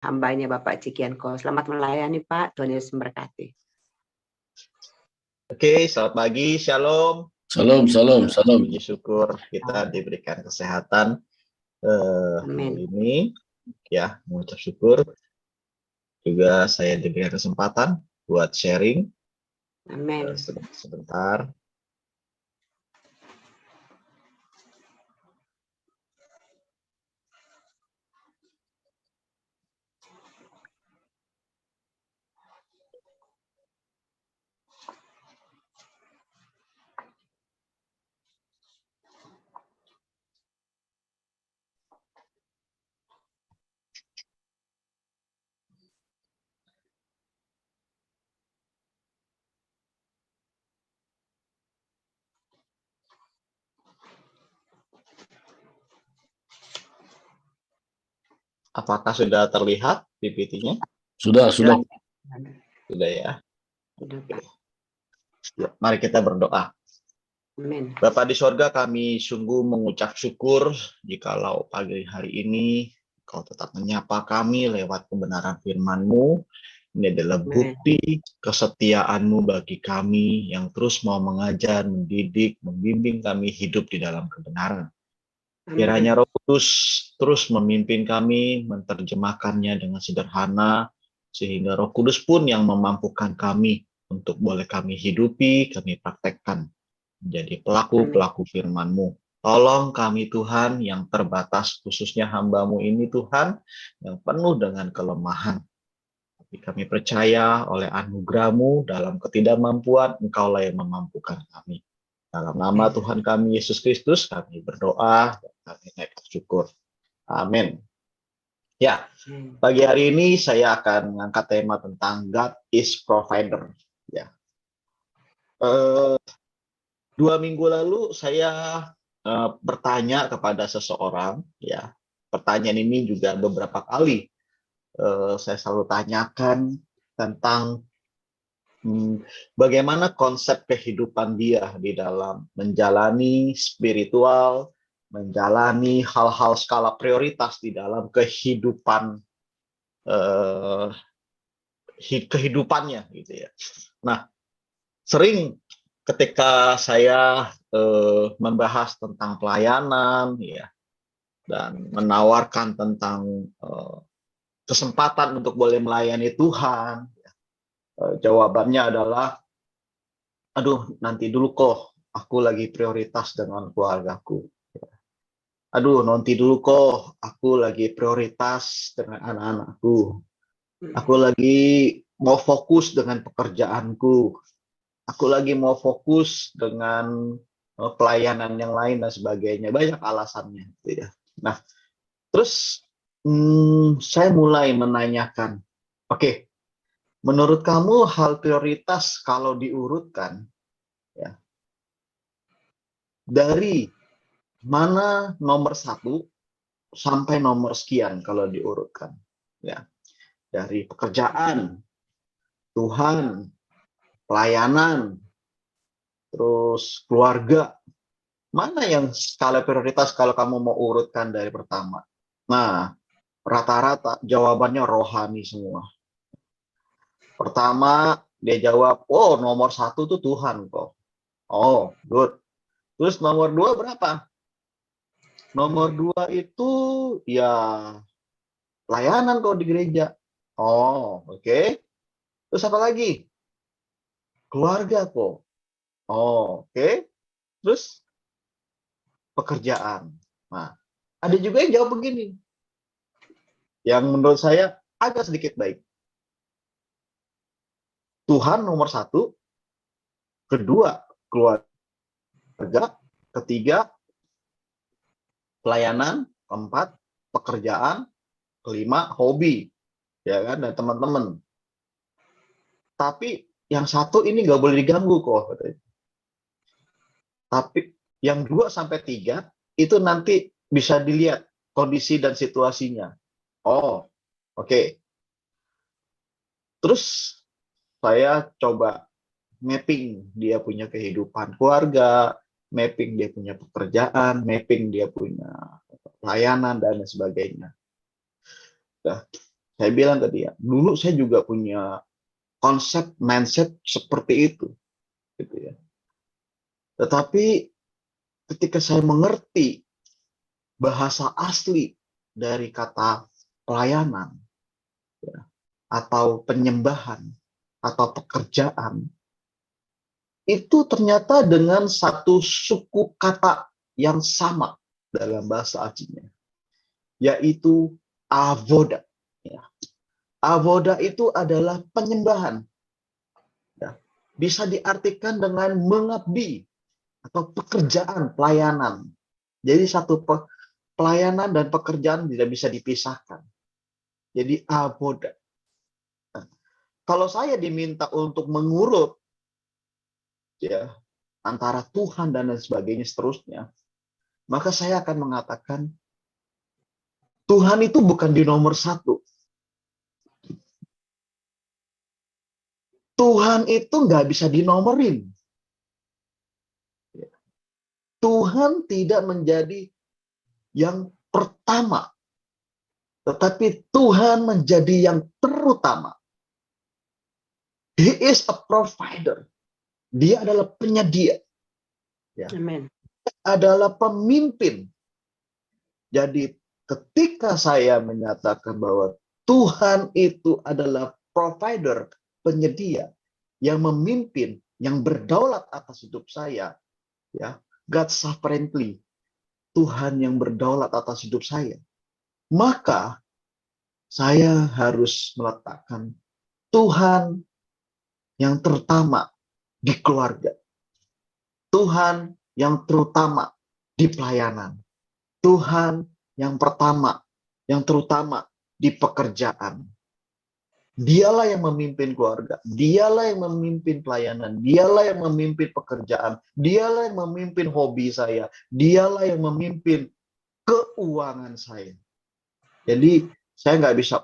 hambanya Bapak Cikianko. Selamat melayani Pak, Tuhan Yesus memberkati. Oke, selamat pagi, shalom. Salam, salam, salam. Puji syukur kita diberikan kesehatan hari ini, ya, mengucap syukur. Juga saya diberikan kesempatan buat sharing. Amin. Sebentar. Apakah sudah terlihat PPT-nya? Sudah. Sudah ya. Sudah, Pak. Ya, mari kita berdoa. Amin. Bapa di sorga, kami sungguh mengucap syukur jikalau pagi hari ini Kau tetap menyapa kami lewat kebenaran firman-Mu. Ini adalah bukti kesetiaan-Mu bagi kami yang terus mau mengajar, mendidik, membimbing kami hidup di dalam kebenaran. Kiranya Roh Kudus terus memimpin kami, menerjemahkannya dengan sederhana, sehingga Roh Kudus pun yang memampukan kami untuk boleh kami hidupi, kami praktekkan, menjadi pelaku-pelaku firman-Mu. Tolong kami Tuhan yang terbatas, khususnya hamba-Mu ini Tuhan, yang penuh dengan kelemahan. Tapi kami percaya oleh anugerah-Mu dalam ketidakmampuan, Engkaulah yang memampukan kami. Dalam nama Tuhan kami Yesus Kristus, kami berdoa dan kami naik syukur. Amin. Ya, pagi hari ini saya akan mengangkat tema tentang God is Provider. Ya, 2 minggu lalu saya bertanya kepada seseorang. Ya, pertanyaan ini juga beberapa kali saya selalu tanyakan tentang bagaimana konsep kehidupan dia di dalam menjalani spiritual, menjalani hal-hal skala prioritas di dalam kehidupannya gitu ya. Nah, sering ketika saya membahas tentang pelayanan ya dan menawarkan tentang kesempatan untuk boleh melayani Tuhan, jawabannya adalah, aduh nanti dulu kok, aku lagi prioritas dengan keluargaku. Aduh nanti dulu kok, aku lagi prioritas dengan anak-anakku. Aku lagi mau fokus dengan pekerjaanku. Aku lagi mau fokus dengan pelayanan yang lain dan sebagainya. Banyak alasannya. Gitu ya. Nah, terus saya mulai menanyakan, oke, menurut kamu hal prioritas kalau diurutkan, ya, dari mana nomor 1 sampai nomor sekian kalau diurutkan, ya, dari pekerjaan, Tuhan, pelayanan, terus keluarga, mana yang skala prioritas kalau kamu mau urutkan dari pertama? Nah, rata-rata jawabannya rohani semua. Pertama, dia jawab, oh nomor 1 tuh Tuhan kok. Oh, good. Terus nomor 2 berapa? Nomor 2 itu ya pelayanan kok di gereja. Oh, oke. Terus apa lagi? Keluarga kok. Oh, oke. Terus pekerjaan. Nah, ada juga yang jawab begini. Yang menurut saya agak sedikit baik. Tuhan nomor 1, kedua keluarga, ketiga pelayanan, keempat pekerjaan, kelima hobi, ya kan, dan teman-teman. Tapi yang 1 ini nggak boleh diganggu kok. Tapi yang 2 sampai 3 itu nanti bisa dilihat kondisi dan situasinya. Oh, oke. Terus saya coba mapping dia punya kehidupan keluarga, mapping dia punya pekerjaan, mapping dia punya pelayanan dan sebagainya. Nah, Saya bilang tadi ya, dulu saya juga punya konsep mindset seperti itu, gitu ya. Tetapi ketika saya mengerti bahasa asli dari kata pelayanan, ya, atau penyembahan, atau pekerjaan, itu ternyata dengan satu suku kata yang sama dalam bahasa aslinya, yaitu avoda. Ya. Avoda itu adalah penyembahan. Ya. Bisa diartikan dengan mengabdi atau pekerjaan, pelayanan. Jadi satu pelayanan dan pekerjaan tidak bisa dipisahkan. Jadi avoda. Nah, kalau saya diminta untuk mengurut ya antara Tuhan dan lain sebagainya seterusnya, maka saya akan mengatakan Tuhan itu bukan di nomor satu. Tuhan itu nggak bisa dinomorin. Tuhan tidak menjadi yang pertama, tetapi Tuhan menjadi yang terutama. He is a provider. Dia adalah penyedia. Ya. Amin. Adalah pemimpin. Jadi ketika saya menyatakan bahwa Tuhan itu adalah provider, penyedia, yang memimpin, yang berdaulat atas hidup saya, ya, God sovereignly, Tuhan yang berdaulat atas hidup saya, maka saya harus meletakkan Tuhan yang terutama di keluarga, Tuhan yang terutama di pelayanan, Tuhan yang pertama, yang terutama di pekerjaan. Dialah yang memimpin keluarga, dialah yang memimpin pelayanan, dialah yang memimpin pekerjaan, dialah yang memimpin hobi saya, dialah yang memimpin keuangan saya. Jadi saya nggak bisa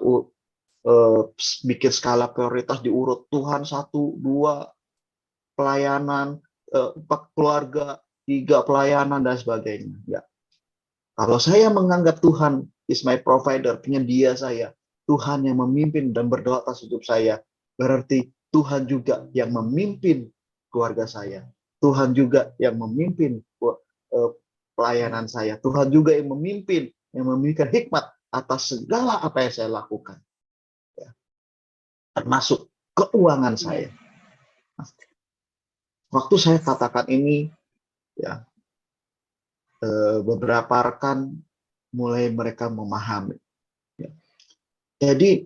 bikin skala prioritas diurut Tuhan 1, 2, pelayanan, 4 keluarga, 3 pelayanan dan sebagainya. Ya. Kalau saya menganggap Tuhan is my provider, penyedia saya, Tuhan yang memimpin dan berdoa atas hidup saya, berarti Tuhan juga yang memimpin keluarga saya. Tuhan juga yang memimpin pelayanan saya. Tuhan juga yang memberikan hikmat atas segala apa yang saya lakukan. Ya. Termasuk keuangan saya. Waktu saya katakan ini, ya, beberapa rekan mulai mereka memahami. Ya. Jadi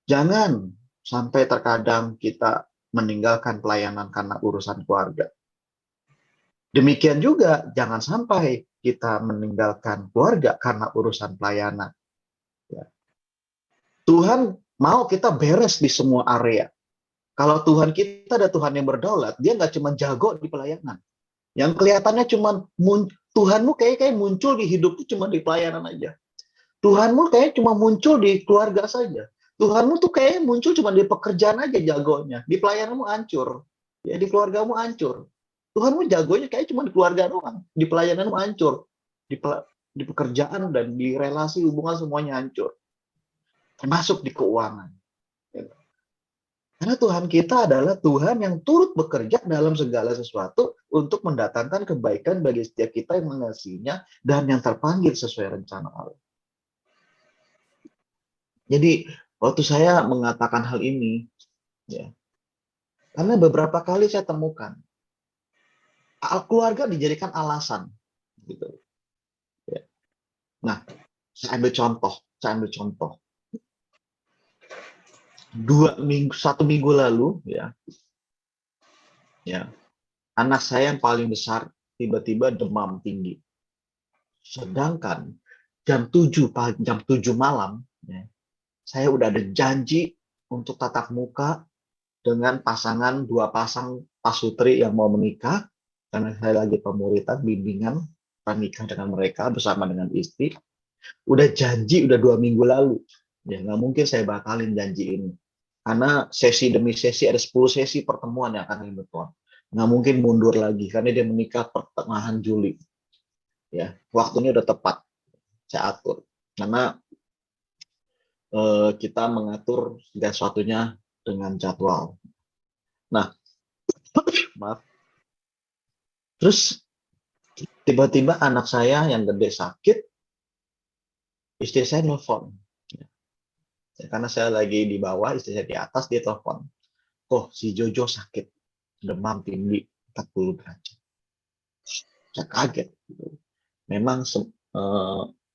jangan sampai terkadang kita meninggalkan pelayanan karena urusan keluarga. Demikian juga jangan sampai kita meninggalkan keluarga karena urusan pelayanan. Ya. Tuhan mau kita beres di semua area. Kalau Tuhan kita ada Tuhan yang berdaulat, dia nggak cuma jago di pelayanan. Yang kelihatannya cuma Tuhanmu kayak muncul di hidupku cuma di pelayanan aja. Tuhanmu kayak cuma muncul di keluarga saja. Tuhanmu tuh kayak muncul cuma di pekerjaan aja jagonya. Di pelayananmu hancur. Ya, di keluargamu hancur. Tuhanmu jagonya kayak cuma di keluarga doang. Di pelayananmu hancur. Di pekerjaan dan di relasi hubungan semuanya hancur. Termasuk di keuangan. Karena Tuhan kita adalah Tuhan yang turut bekerja dalam segala sesuatu untuk mendatangkan kebaikan bagi setiap kita yang mengasihinya dan yang terpanggil sesuai rencana Allah. Jadi waktu saya mengatakan hal ini, ya, karena beberapa kali saya temukan keluarga dijadikan alasan, gitu. Ya. Nah, saya ambil contoh. 1 minggu lalu, ya, anak saya yang paling besar tiba-tiba demam tinggi. Sedangkan jam 7 malam, ya, saya udah ada janji untuk tatap muka dengan dua pasang pasutri yang mau menikah, karena saya lagi pemuritan bimbingan pernikah dengan mereka bersama dengan istri. Udah janji udah 2 minggu lalu. Ya nggak mungkin saya batalin janji ini. Karena sesi demi sesi ada 10 sesi pertemuan yang akan dilakukan. Nggak mungkin mundur lagi karena dia menikah pertengahan Juli. Ya, waktunya udah tepat. Saya atur. Karena kita mengatur segala sesuatunya dengan jadwal. Nah, maaf. Terus tiba-tiba anak saya yang gede sakit, istri saya nelfon. Karena saya lagi di bawah, istri saya di atas, dia telepon. Oh, si Jojo sakit, demam tinggi 40 derajat. Saya kaget. Memang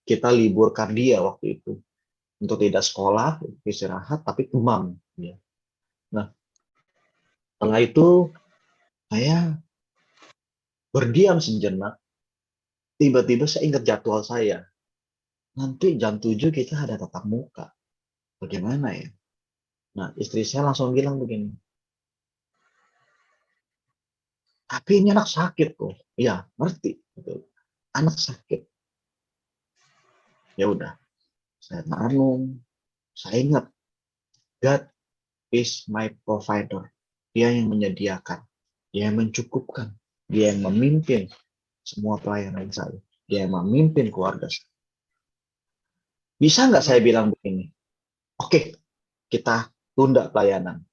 kita liburkan dia waktu itu untuk tidak sekolah, istirahat, tapi demam. Ya. Nah, setelah itu saya berdiam sejenak. Tiba-tiba saya ingat jadwal saya. Nanti jam 7 kita ada tatap muka. Bagaimana ya? Nah, istri saya langsung bilang begini. Tapi ini anak sakit kok. Ya, ngerti. Gitu. Anak sakit. Ya udah, saya merenung. Saya ingat, God is my provider. Dia yang menyediakan. Dia yang mencukupkan. Dia yang memimpin semua pelayanan saya. Dia yang memimpin keluarga saya. Bisa nggak saya bilang begini? Oke, kita tunda pelayanan.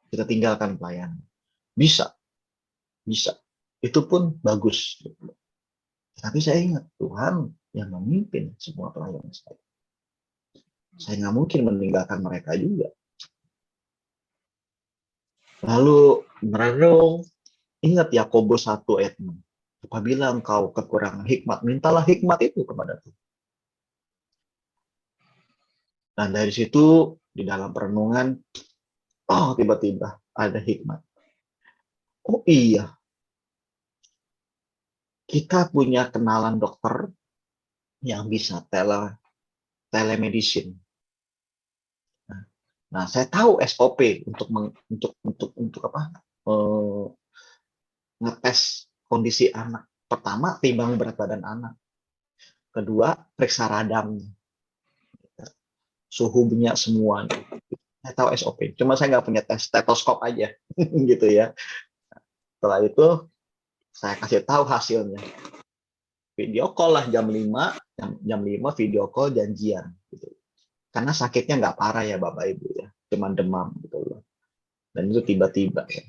Kita tinggalkan pelayanan. Bisa. Bisa. Itu pun bagus. Tapi saya ingat, Tuhan yang memimpin semua pelayanan saya. Saya nggak mungkin meninggalkan mereka juga. Lalu merenung, ingat Yakobus 1 ayat 6. Apabila engkau kekurangan hikmat, mintalah hikmat itu kepada Tuhan. Dan dari situ, di dalam perenungan, oh tiba-tiba ada hikmat. Oh iya, kita punya kenalan dokter yang bisa telemedicine. Nah, saya tahu SOP untuk apa? Ngetes kondisi anak. Pertama, timbang berat badan anak. Kedua, periksa radangnya, suhu minyak semuanya. Saya tahu SOP. Cuma saya nggak punya tes stetoskop aja, gitu ya. Setelah itu, saya kasih tahu hasilnya. Video call lah jam 5 video call janjian. Gitu. Karena sakitnya nggak parah ya Bapak Ibu ya, cuma demam gitu loh. Dan itu tiba-tiba ya.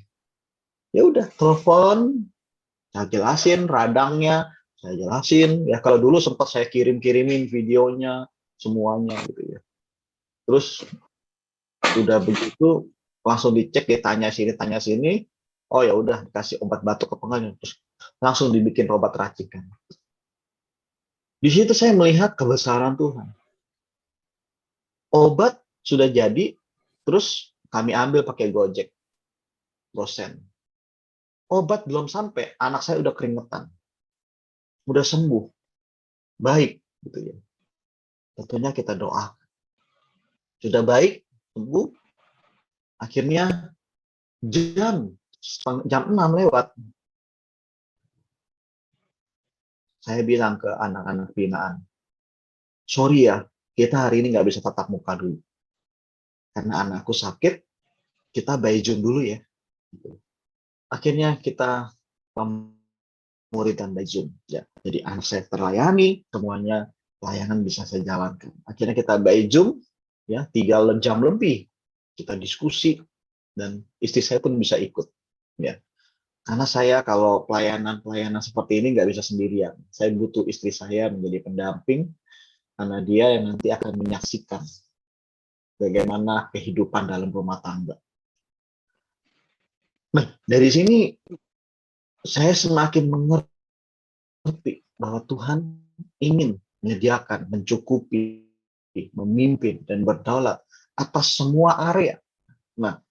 Ya udah telepon, saya jelasin radangnya, saya jelasin ya kalau dulu sempat saya kirim-kirimin videonya semuanya gitu ya. Terus udah begitu langsung dicek, ditanya sini tanya sini, oh ya udah dikasih obat batuk apa enggak, terus langsung dibikin obat racikan. Di situ saya melihat kebesaran Tuhan. Obat sudah jadi, terus kami ambil pakai Gojek, gosen. Obat belum sampai, anak saya udah keringetan, udah sembuh, baik, gitu ya. Tentunya kita doa. Sudah baik, sembuh. Akhirnya jam 6 lewat. Saya bilang ke anak-anak binaan, sorry ya, kita hari ini nggak bisa tatap muka dulu. Karena anakku sakit, kita by Zoom dulu ya. Akhirnya kita pemuridan by Zoom. Ya. Jadi anak saya terlayani, semuanya pelayanan bisa saya jalankan. Akhirnya kita by Zoom, ya 3 jam lebih kita diskusi dan istri saya pun bisa ikut. Ya. Karena saya kalau pelayanan seperti ini nggak bisa sendirian. Saya butuh istri saya menjadi pendamping, karena dia yang nanti akan menyaksikan bagaimana kehidupan dalam rumah tangga. Nah, dari sini saya semakin mengerti bahwa Tuhan ingin menyediakan, mencukupi, memimpin, dan berdaulat atas semua area. Nah,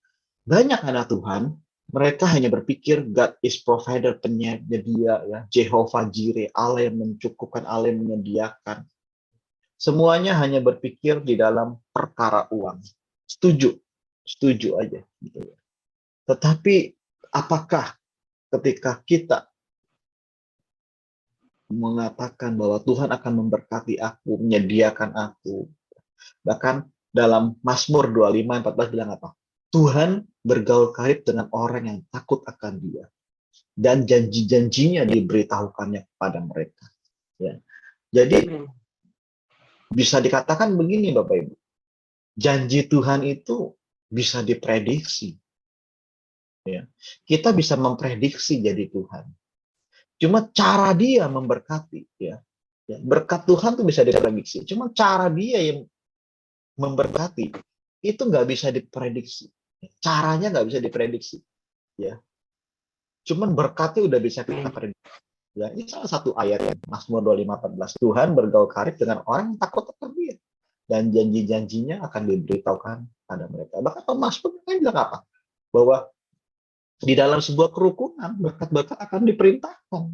banyak anak Tuhan, mereka hanya berpikir God is provider, penyedia, ya, Jehovah Jireh, Allah yang mencukupkan, Allah yang menyediakan. Semuanya hanya berpikir di dalam perkara uang. Setuju aja. Gitu. Tetapi apakah ketika kita mengatakan bahwa Tuhan akan memberkati aku, menyediakan aku, bahkan dalam Mazmur 25:14 bilang apa? Tuhan bergaul karib dengan orang yang takut akan Dia, dan janji-janjinya diberitahukannya kepada mereka. Ya. Jadi bisa dikatakan begini Bapak Ibu, Janji Tuhan itu bisa diprediksi. Ya. Kita bisa memprediksi jadi Tuhan. Cuma cara dia memberkati. Ya. Ya. Berkat Tuhan tuh bisa diprediksi. Cuma cara dia yang memberkati itu nggak bisa diprediksi. Caranya nggak bisa diprediksi. Ya. Cuman berkatnya udah bisa kita prediksi. Ya, ini salah satu ayat ya, Mazmur 25:14. Tuhan bergaul karib dengan orang yang takut akan Dia, dan janji-janjinya akan diberitahukan pada mereka. Bahkan Mazmur kan bilang apa? Bahwa di dalam sebuah kerukunan berkat-berkat akan diperintahkan.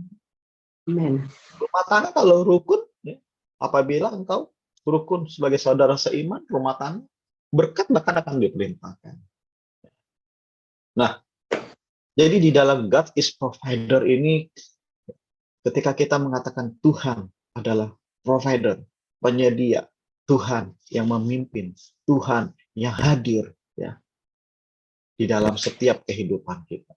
Amin. Rumah tangga kalau rukun, ya, apabila engkau rukun sebagai saudara seiman, rumah tangga, berkat bahkan akan diperintahkan. Nah, jadi di dalam God is provider ini, ketika kita mengatakan Tuhan adalah provider, penyedia, Tuhan yang memimpin, Tuhan yang hadir, ya, di dalam setiap kehidupan kita.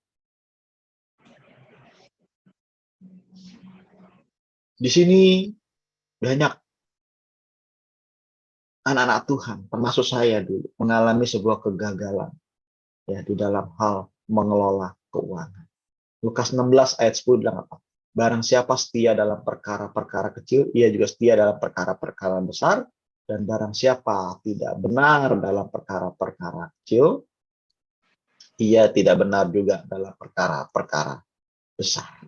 Di sini banyak anak-anak Tuhan, termasuk saya dulu, mengalami sebuah kegagalan ya di dalam hal mengelola keuangan. Lukas 16 ayat 10 bilang apa? Barang siapa setia dalam perkara-perkara kecil, ia juga setia dalam perkara-perkara besar, dan barang siapa tidak benar dalam perkara-perkara kecil, ia tidak benar juga dalam perkara-perkara besar.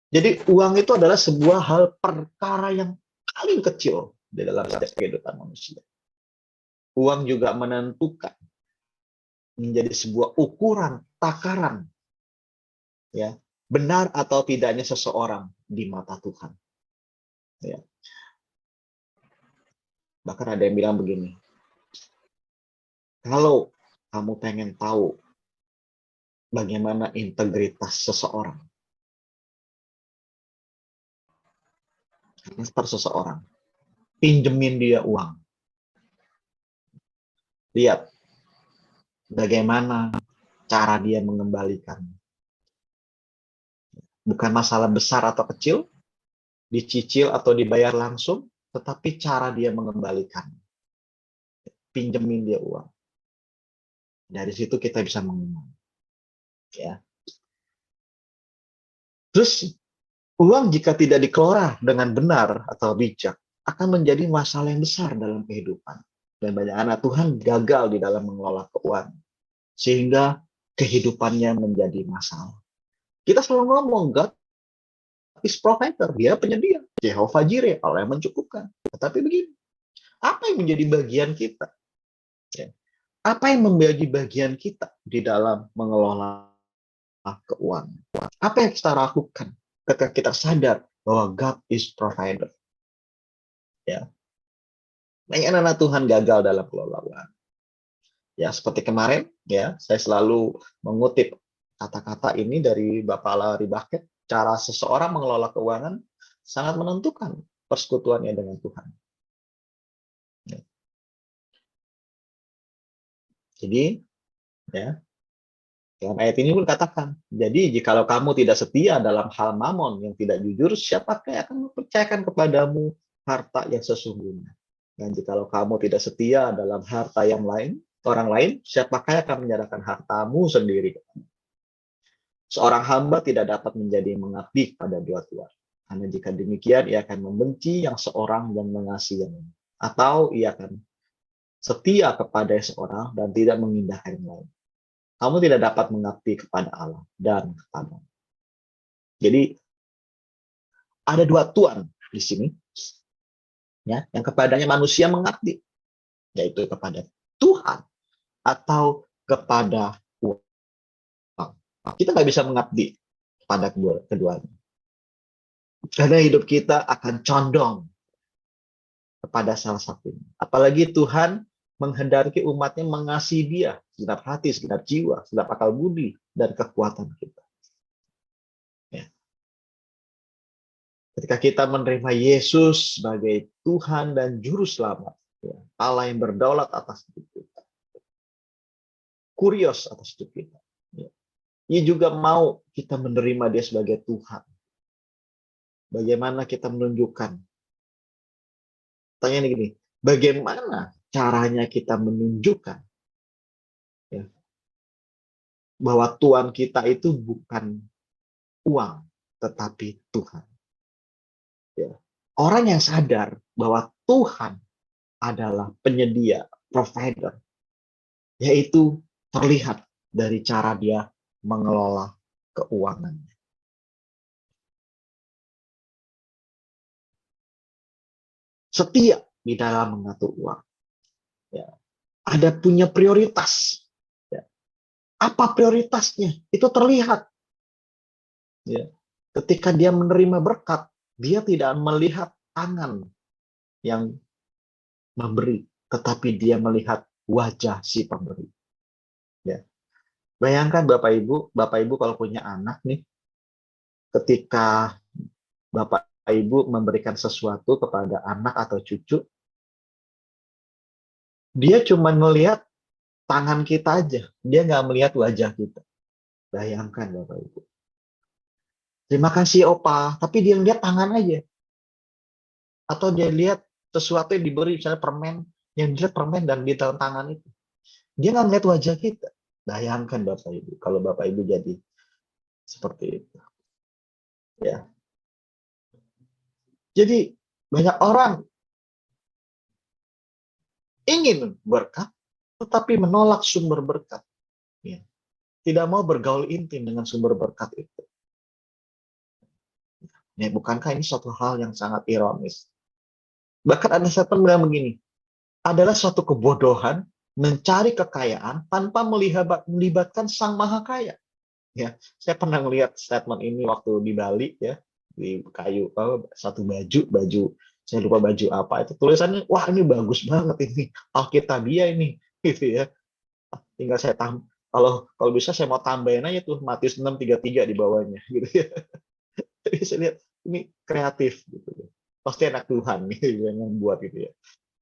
Jadi uang itu adalah sebuah hal perkara yang paling kecil di dalam setiap kehidupan manusia. Uang juga menentukan, menjadi sebuah ukuran, takaran, ya, benar atau tidaknya seseorang di mata Tuhan. Ya. Bahkan ada yang bilang begini, kalau kamu pengen tahu bagaimana integritas seseorang, karakter seseorang, pinjemin dia uang. Lihat bagaimana cara dia mengembalikan. Bukan masalah besar atau kecil, dicicil atau dibayar langsung, tetapi cara dia mengembalikan. Pinjemin dia uang. Dari situ kita bisa mengenal. Ya. Terus uang jika tidak dikelola dengan benar atau bijak akan menjadi masalah yang besar dalam kehidupan. Dan banyak anak Tuhan gagal di dalam mengelola keuangan. Sehingga kehidupannya menjadi masalah. Kita selalu ngomong, God is provider. Dia penyedia. Jehovah Jireh, Allah yang mencukupkan. Tetapi begini, apa yang menjadi bagian kita? Apa yang menjadi bagian kita di dalam mengelola keuangan? Apa yang kita lakukan ketika kita sadar bahwa God is provider? Ya, banyak anak Tuhan gagal dalam kelola keuangan. Ya, seperti kemarin, ya, saya selalu mengutip kata-kata ini dari Bapak Larry Bucket. Cara seseorang mengelola keuangan sangat menentukan persekutuannya dengan Tuhan. Ya. Jadi, ya, dalam ayat ini pun katakan, jadi jikalau kamu tidak setia dalam hal mamon yang tidak jujur, siapakah yang akan mempercayakan kepadamu harta yang sesungguhnya? Dan jikalau kamu tidak setia dalam harta yang lain, orang lain, siapakah yang akan menyerahkan hartamu sendiri? Seorang hamba tidak dapat menjadi mengabdi pada dua tuan. Karena jika demikian, ia akan membenci yang seorang dan mengasihi yang lain. Atau ia akan setia kepada seorang dan tidak mengindahkan yang lain. Kamu tidak dapat mengabdi kepada Allah dan kepada. Jadi ada dua tuan di sini, ya, yang kepadanya manusia mengabdi, yaitu kepada Tuhan atau kepada uang. Kita nggak bisa mengabdi kepada keduanya, karena hidup kita akan condong kepada salah satunya. Apalagi Tuhan menghendaki umatnya mengasihi Dia segenap hati, segenap jiwa, segenap akal budi dan kekuatan kita. Ya. Ketika kita menerima Yesus sebagai Tuhan dan Juru Selamat, ya, Allah yang berdaulat atas hidup kita, kurios atas hidup kita, ya. Ia juga mau kita menerima Dia sebagai Tuhan. Bagaimana kita menunjukkan Tanya gini, bagaimana caranya kita menunjukkan ya, bahwa Tuhan kita itu bukan uang, tetapi Tuhan. Ya. Orang yang sadar bahwa Tuhan adalah penyedia, provider, yaitu terlihat dari cara dia mengelola keuangannya. Setia di dalam mengatur uang. Ya. Ada punya prioritas. Ya. Apa prioritasnya? Itu terlihat. Ya. Ketika dia menerima berkat, dia tidak melihat tangan yang memberi, tetapi dia melihat wajah si pemberi. Ya. Bayangkan Bapak Ibu kalau punya anak nih, ketika Bapak Ibu memberikan sesuatu kepada anak atau cucu, dia cuma melihat tangan kita aja, dia nggak melihat wajah kita. Bayangkan Bapak Ibu. Terima kasih Opa, tapi dia lihat tangan aja. Atau dia lihat sesuatu yang diberi, misalnya permen, yang dilihat permen dan di dalam tangan itu. Dia nggak melihat wajah kita. Bayangkan Bapak Ibu, kalau Bapak Ibu jadi seperti itu. Ya. Jadi banyak orang ingin berkat, tetapi menolak sumber berkat. Ya. Tidak mau bergaul intim dengan sumber berkat itu. Ya, bukankah ini suatu hal yang sangat ironis? Bahkan ada statement bilang begini, adalah suatu kebodohan mencari kekayaan tanpa melibatkan Sang Maha Kaya. Ya, saya pernah melihat statement ini waktu di Bali ya, di kayu satu baju saya lupa baju apa itu, tulisannya wah ini bagus banget ini Alkitabiah ini gitu ya. Tinggal saya kalau bisa saya mau tambahin aja tuh Matius 6:33 di bawahnya gitu ya. Jadi saya lihat ini kreatif gitu. Pasti anak Tuhan gitu yang buat gitu ya.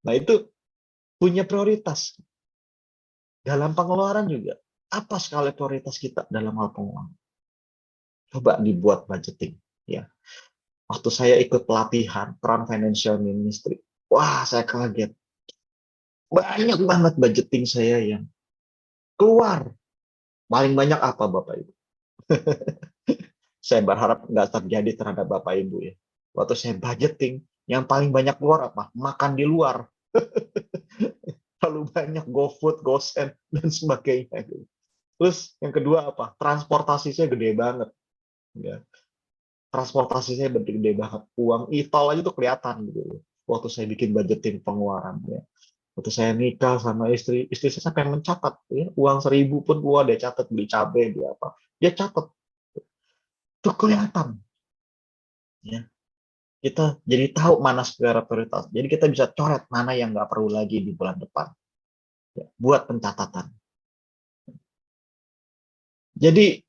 Nah, itu punya prioritas dalam pengeluaran juga. Apa skala prioritas kita dalam hal pengeluaran? Coba dibuat budgeting ya. Waktu saya ikut pelatihan Crown Financial Ministry, wah saya kaget. Banyak banget budgeting saya yang keluar. Paling banyak apa Bapak Ibu? Saya berharap nggak terjadi terhadap Bapak Ibu ya. Waktu saya budgeting, yang paling banyak keluar apa? Makan di luar. Terlalu banyak GoFood, GoSend, dan sebagainya. Terus yang kedua apa? Transportasi saya gede banget. Ya. Transportasi saya gede banget. Uang e-tol aja tuh kelihatan gitu. Waktu saya bikin budgeting pengeluaran. Ya. Waktu saya nikah sama istri saya sampai mencatat. Ya. Uang 1.000 pun keluar, dia catat. Beli cabai, dia apa. Dia catat. Itu kelihatan. Ya. Kita jadi tahu mana skala prioritas. Jadi kita bisa coret mana yang nggak perlu lagi di bulan depan. Ya, buat pencatatan. Jadi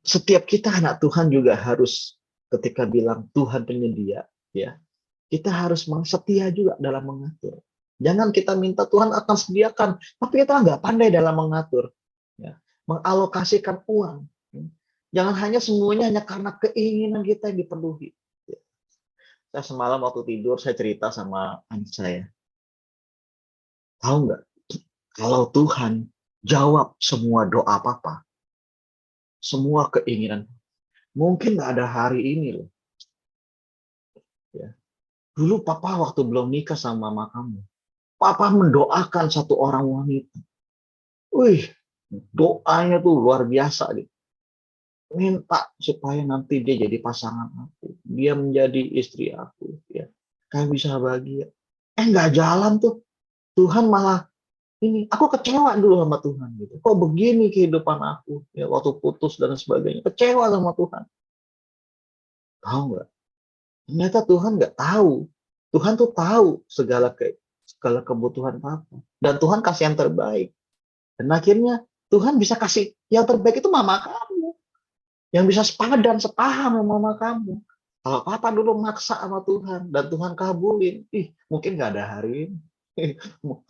setiap kita anak Tuhan juga harus ketika bilang Tuhan penyedia, ya kita harus setia juga dalam mengatur. Jangan kita minta Tuhan akan sediakan, tapi kita nggak pandai dalam mengatur, ya, mengalokasikan uang. Jangan hanya semuanya hanya karena keinginan kita yang dipenuhi. Saya semalam waktu tidur, saya cerita sama anak saya. Tahu nggak, kalau Tuhan jawab semua doa Papa, semua keinginan, mungkin nggak ada hari ini loh. Ya. Dulu Papa waktu belum nikah sama mama kamu, Papa mendoakan satu orang wanita. Wih, doanya tuh luar biasa. Gitu. Minta supaya nanti dia jadi pasangan aku. Dia menjadi istri aku. Ya. Kayak bisa bahagia. Nggak jalan tuh. Tuhan malah ini. Aku kecewa dulu sama Tuhan. Gitu. Kok begini kehidupan aku. Ya, waktu putus dan sebagainya. Kecewa sama Tuhan. Tahu nggak? Ternyata Tuhan nggak tahu. Tuhan tuh tahu segala kebutuhan Papa. Dan Tuhan kasih yang terbaik. Dan akhirnya Tuhan bisa kasih yang terbaik itu mama kamu. Yang bisa sepadan, sepaham sama mama kamu. Kalau Papa dulu maksa sama Tuhan, dan Tuhan kabulin, mungkin nggak ada hari ini.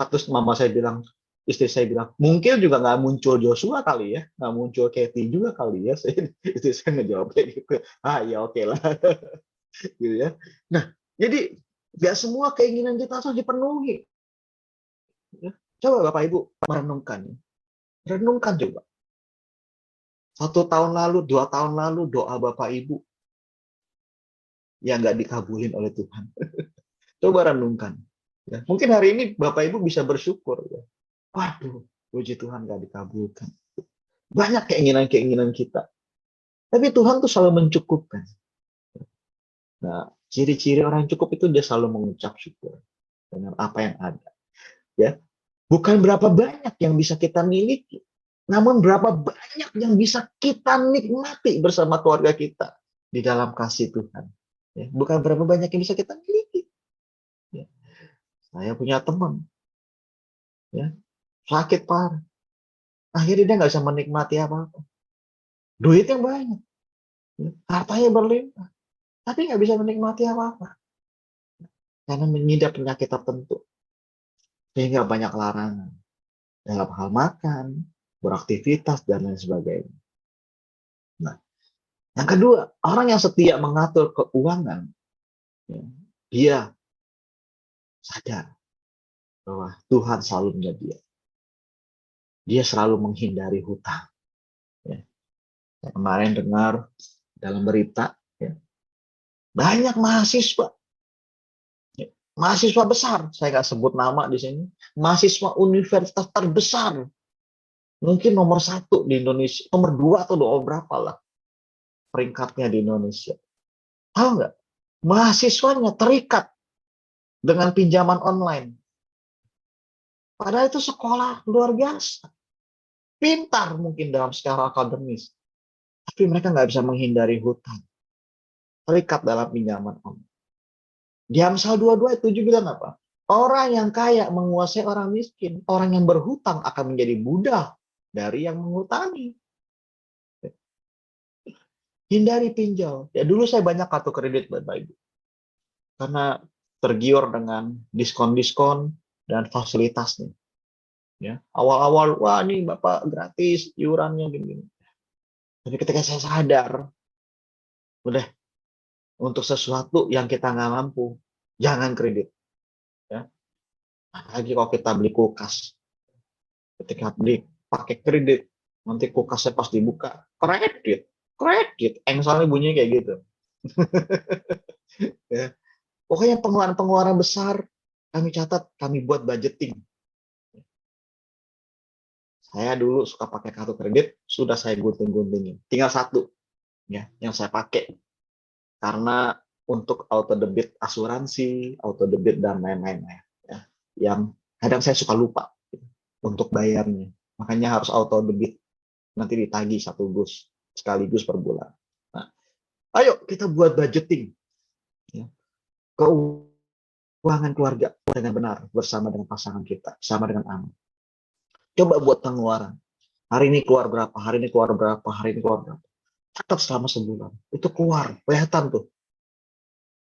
Terus mama saya bilang, istri saya bilang, mungkin juga nggak muncul Joshua kali ya, nggak muncul Kathy juga kali ya. Istri saya ngejawabnya gitu, ya oke lah. Gitu ya. Nah, jadi Gak semua keinginan kita harus dipenuhi. Ya. Coba Bapak Ibu merenungkan. Renungkan coba. 1 tahun lalu, 2 tahun lalu, doa Bapak Ibu yang nggak dikabulin oleh Tuhan. Coba renungkan. Ya. Mungkin hari ini Bapak Ibu bisa bersyukur. Ya. Waduh, puji Tuhan nggak dikabulkan. Banyak keinginan-keinginan kita. Tapi Tuhan tuh selalu mencukupkan. Nah, ciri-ciri orang yang cukup itu dia selalu mengucap syukur dengan apa yang ada. Ya, bukan berapa banyak yang bisa kita miliki, namun berapa banyak yang bisa kita nikmati bersama keluarga kita di dalam kasih Tuhan. Ya, bukan berapa banyak yang bisa kita miliki. Ya, saya punya teman, ya, sakit parah. Akhirnya dia nggak bisa menikmati apa-apa. Duit yang banyak, ya, hartanya berlimpah, tapi nggak bisa menikmati apa-apa karena mengidap penyakit tertentu, sehingga banyak larangan dalam hal makan, beraktivitas, dan lain sebagainya. Nah, yang kedua, orang yang setia mengatur keuangan, ya, dia sadar bahwa Tuhan selalu menjadi dia. Dia selalu menghindari hutang. Ya. Saya kemarin dengar dalam berita, ya, banyak mahasiswa, ya, mahasiswa besar, saya nggak sebut nama di sini, mahasiswa universitas terbesar, mungkin nomor 1 di Indonesia, nomor 2 atau nomor berapa lah peringkatnya di Indonesia. Tahu nggak? Mahasiswanya terikat dengan pinjaman online. Padahal itu sekolah luar biasa. Pintar mungkin dalam secara akademis. Tapi mereka nggak bisa menghindari hutang. Terikat dalam pinjaman online. Di Amsal 22 itu bilang apa? Orang yang kaya menguasai orang miskin. Orang yang berhutang akan menjadi budak dari yang menghutangi. Hindari pinjol. Ya dulu saya banyak kartu kredit Bapak Ibu. Karena tergiur dengan diskon-diskon dan fasilitasnya. Ya, awal-awal, wah ini Bapak gratis iurannya gini. Tapi ketika saya sadar, udah untuk sesuatu yang kita nggak mampu, jangan kredit. Ya, apalagi kalau kita beli kulkas, ketika beli pakai kredit, nanti kulkasnya pas dibuka, kredit, engsalnya bunyinya kayak gitu. Ya. Pokoknya pengeluaran-pengeluaran besar kami catat, kami buat budgeting. Saya dulu suka pakai kartu kredit, sudah saya gunting-guntingin. Tinggal satu, ya, yang saya pakai. Karena untuk auto debit asuransi, auto debit dan lain-lain, ya, yang kadang saya suka lupa untuk bayarnya. Makanya harus auto debit, nanti ditagih 1 dus sekaligus per bulan. Nah, ayo kita buat budgeting, ya, keuangan keluarga dengan benar bersama dengan pasangan kita, sama dengan anak. Coba buat pengeluaran. Hari ini keluar berapa, hari ini keluar berapa, hari ini keluar berapa. Catat selama sebulan. Itu keluar, kelihatan tuh.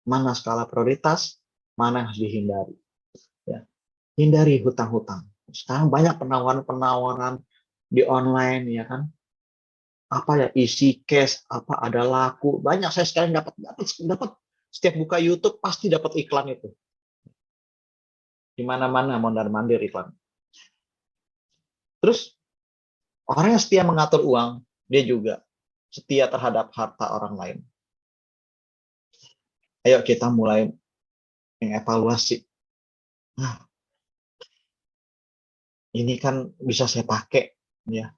Mana skala prioritas, mana yang harus dihindari. Ya. Hindari hutang-hutang. Sekarang banyak penawaran-penawaran di online, ya kan. Apa ya, isi cash, apa ada laku. Banyak saya sekarang dapat setiap buka YouTube pasti dapat iklan itu. Di mana-mana mondar-mandir iklan. Terus orang yang setia mengatur uang, dia juga setia terhadap harta orang lain. Ayo kita mulai mengevaluasi. Nah, ini kan bisa saya pakai, ya,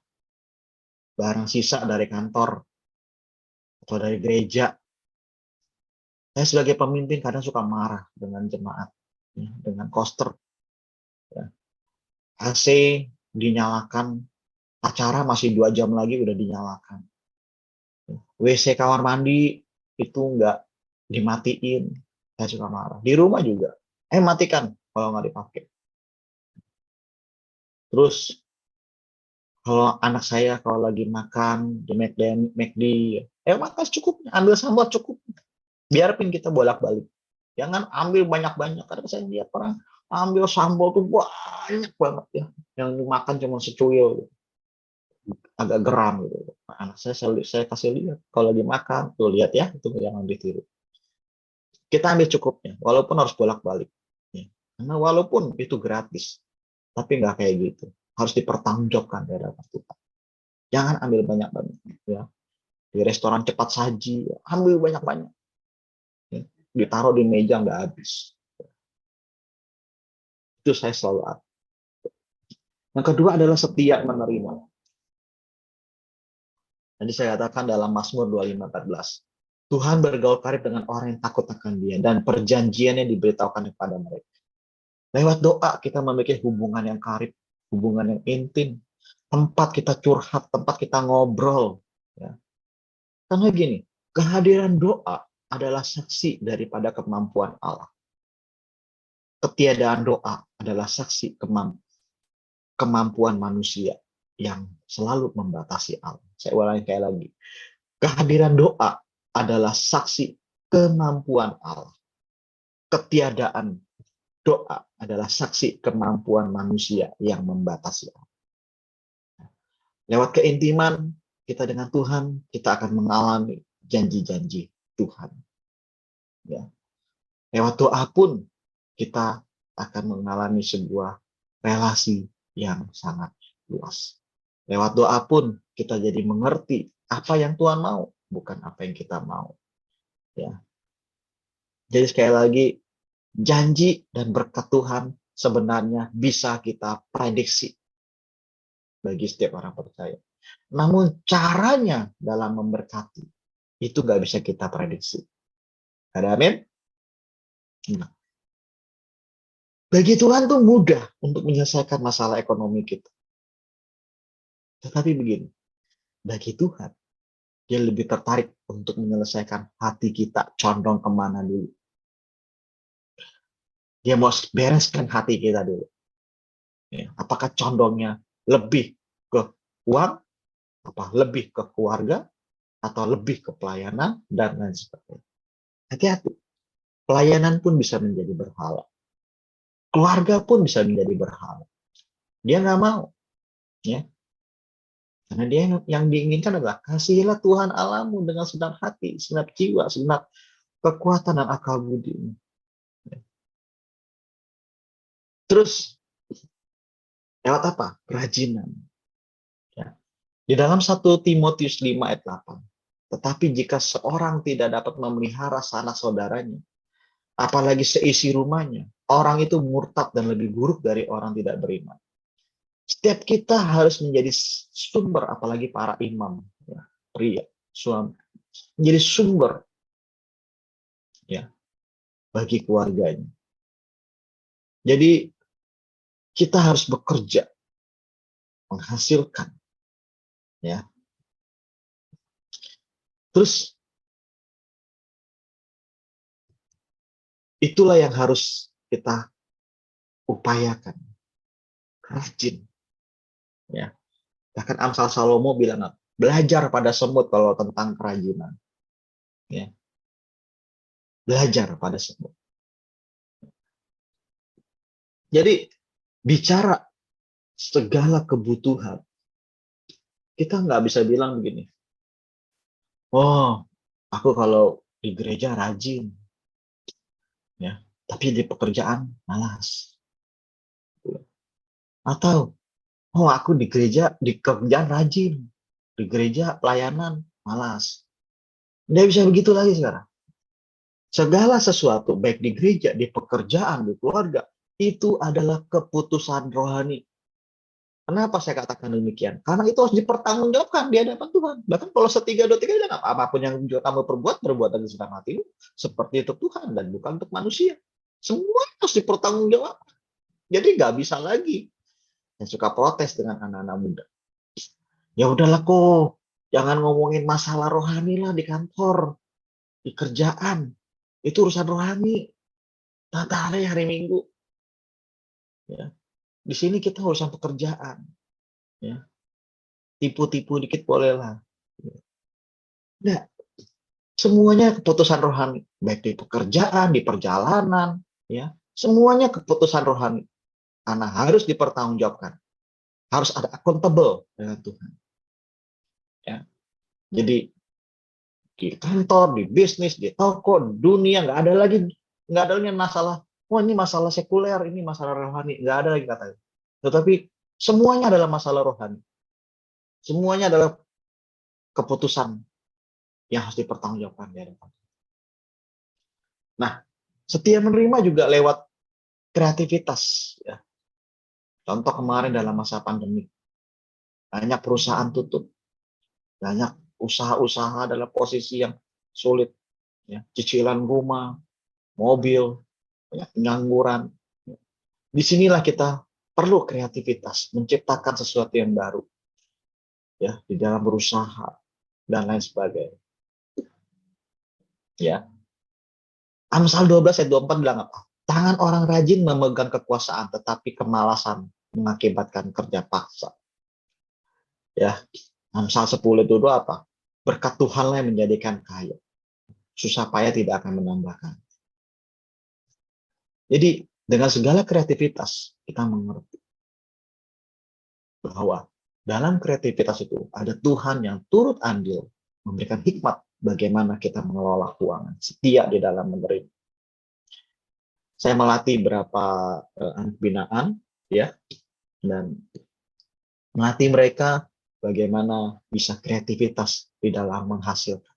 barang sisa dari kantor atau dari gereja. Saya sebagai pemimpin kadang suka marah dengan jemaat, ya, dengan koster. Ya. AC dinyalakan, acara masih 2 jam lagi udah dinyalakan. WC kamar mandi itu nggak dimatiin, saya suka marah. Di rumah juga, matikan kalau nggak dipakai. Terus kalau anak saya kalau lagi makan di McD, makan secukupnya, ambil sambal cukup. Biarpun kita bolak-balik. Jangan ambil banyak-banyak. Karena saya lihat orang ambil sambal tuh banyak banget ya. Yang dimakan cuma secuil. Agak geram gitu. Nah, anak saya kasih lihat. Kalau lagi makan, tuh lihat ya, itu jangan ditiru. Kita ambil cukupnya, walaupun harus bolak-balik. Ya. Karena walaupun itu gratis, tapi nggak kayak gitu. Harus dipertanggungjawabkan di hadapan Tuhan. Jangan ambil banyak-banyak. Ya. Di restoran cepat saji, ambil banyak-banyak. Ya. Ditaruh di meja nggak habis. Itu saya selalu ada. Yang kedua adalah setia menerima. Tadi saya katakan dalam Mazmur 25:14. Tuhan bergaul karib dengan orang yang takut akan Dia dan perjanjiannya diberitahukan kepada mereka. Lewat doa kita memiliki hubungan yang karib, hubungan yang intim, tempat kita curhat, tempat kita ngobrol. Ya. Karena gini, kehadiran doa adalah saksi daripada kemampuan Allah. Ketiadaan doa adalah saksi kemampuan manusia yang selalu membatasi Allah. Saya ulangi sekali lagi. Kehadiran doa adalah saksi kemampuan Allah. Ketiadaan doa adalah saksi kemampuan manusia yang membatasi Allah. Lewat keintiman kita dengan Tuhan, kita akan mengalami janji-janji Tuhan. Ya. Lewat doa pun kita akan mengalami sebuah relasi yang sangat luas. Lewat doa pun kita jadi mengerti apa yang Tuhan mau, bukan apa yang kita mau. Ya. Jadi sekali lagi, janji dan berkat Tuhan sebenarnya bisa kita prediksi bagi setiap orang percaya. Namun caranya dalam memberkati itu nggak bisa kita prediksi. Ada amin? Nah, bagi Tuhan tuh mudah untuk menyelesaikan masalah ekonomi kita. Tetapi begini, bagi Tuhan, Dia lebih tertarik untuk menyelesaikan hati kita condong kemana dulu. Dia mau bereskan hati kita dulu. Ya, apakah condongnya lebih ke uang, lebih ke keluarga, atau lebih ke pelayanan, dan lain sebagainya. Hati-hati. Pelayanan pun bisa menjadi berhala. Keluarga pun bisa menjadi berhala. Dia nggak mau. Ya. Karena dia yang diinginkan adalah kasihilah Tuhan Allahmu dengan segenap hati, segenap jiwa, segenap kekuatan dan akal budimu. Terus, lewat apa? Kerajinan. Ya. Di dalam 1 Timotius 5 ayat 8. Tetapi jika seorang tidak dapat memelihara sanak saudaranya, apalagi seisi rumahnya, orang itu murtad dan lebih buruk dari orang tidak beriman. Setiap kita harus menjadi sumber, apalagi para imam, ya, pria, suami, menjadi sumber ya bagi keluarganya. Jadi kita harus bekerja, menghasilkan, ya. Terus itulah yang harus kita upayakan, rajin, ya. Bahkan Amsal Salomo bilang, belajar pada semut kalau tentang kerajinan, ya. Belajar pada semut. Jadi bicara segala kebutuhan, kita nggak bisa bilang begini, oh, aku kalau di gereja rajin, ya, tapi di pekerjaan malas. Atau, oh, aku di gereja, di kerjaan rajin, di gereja pelayanan malas. Nggak bisa begitu lagi sekarang. Segala sesuatu, baik di gereja, di pekerjaan, di keluarga, itu adalah keputusan rohani. Kenapa saya katakan demikian? Karena itu harus dipertanggungjawabkan di hadapan Tuhan. Bahkan kalau 1:3 bilang, apapun yang kamu perbuat dari senang hatimu, seperti itu Tuhan dan bukan untuk manusia. Semua harus dipertanggungjawabkan. Jadi nggak bisa lagi. Saya suka protes dengan anak-anak muda. Ya udahlah kok, jangan ngomongin masalah rohani lah di kantor, di kerjaan. Itu urusan rohani. Tata hari Minggu. Ya. Di sini kita urusan pekerjaan. Ya. Tipu-tipu dikit bolehlah. Nah, semuanya keputusan rohani. Baik di pekerjaan, di perjalanan. Ya. Semuanya keputusan rohani. Karena harus dipertanggungjawabkan. Harus ada accountable dengan Tuhan. Ya. Jadi, di kantor, di bisnis, di toko, di dunia, nggak ada lagi masalah. Oh, ini masalah sekuler, ini masalah rohani, nggak ada lagi katanya. Tetapi semuanya adalah masalah rohani. Semuanya adalah keputusan yang harus dipertanggungjawabkan di hadapan. Nah, setia menerima juga lewat kreativitas. Ya. Contoh kemarin dalam masa pandemi, banyak perusahaan tutup, banyak usaha-usaha dalam posisi yang sulit, ya. Cicilan rumah, mobil, banyak pengangguran. Disinilah kita perlu kreativitas, menciptakan sesuatu yang baru, ya, di dalam berusaha dan lain sebagainya. Ya, Amsal 12 ayat 24 bilang apa? Tangan orang rajin memegang kekuasaan, tetapi kemalasan mengakibatkan kerja paksa. Ya, Amsal 10 itu apa? Berkat Tuhanlah yang menjadikan kaya. Susah payah tidak akan menambahkan. Jadi, dengan segala kreativitas, kita mengerti bahwa dalam kreativitas itu ada Tuhan yang turut andil memberikan hikmat bagaimana kita mengelola keuangan, setia di dalam menerima. Saya melatih beberapa anak binaan, ya, dan melatih mereka bagaimana bisa kreativitas di dalam menghasilkan.